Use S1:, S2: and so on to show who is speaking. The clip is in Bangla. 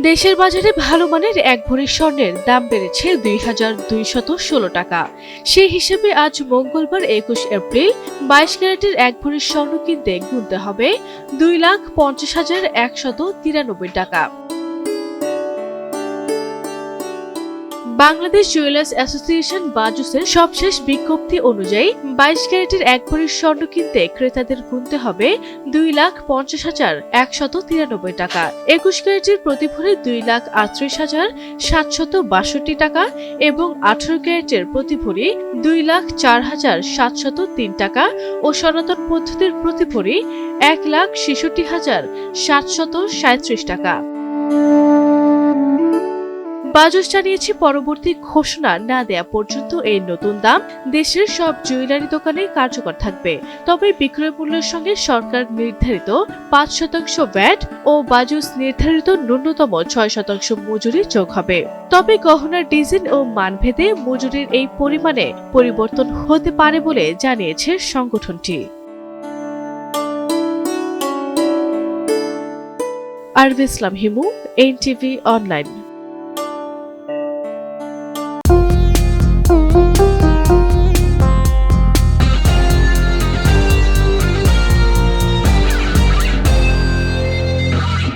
S1: দেশের বাজারে ভালো মানের এক ভরি স্বর্ণের দাম বেড়েছে ২,২১৬ টাকা। সেই হিসেবে আজ মঙ্গলবার ২১ এপ্রিল ২২ ক্যারেটের এক ভরি স্বর্ণ কিনতে গুনতে হবে ২,৫০,১৯৩ টাকা। বাংলাদেশ জুয়েলার্স অ্যাসোসিয়েশন বাজুসের সবশেষ বিজ্ঞপ্তি অনুযায়ী ২২ ক্যারেটের এক ভরি স্বর্ণ কিনতে ক্রেতাদের গুনতে হবে ২,৫০,১৯৩ টাকা। ২১ ক্যারেটের প্রতি ভরি ২,৩৮,৭৬২ টাকা এবং ১৮ ক্যারেটের প্রতি ভরি ২,০৪,৭০৩ টাকা ও সনাতন পদ্ধতির প্রতি ভরি ১,৬৬,৭৩৭ টাকা। বাজুস জানিয়েছে, পরবর্তী ঘোষণা না দেয়া পর্যন্ত এই নতুন দাম দেশের সব জুয়েলারি দোকানে কার্যকর থাকবে। তবে বিক্রয় মূল্যের সঙ্গে সরকার নির্ধারিত ৫% ভ্যাট ও বাজুস নির্ধারিত ন্যূনতম ৬% মজুরি যোগ হবে। তবে গহনার ডিজাইন ও মানভেদে মজুরির এই পরিমাণে পরিবর্তন হতে পারে বলে জানিয়েছে সংগঠনটি। আরভি ইসলাম হিমু, এনটিভি অনলাইন।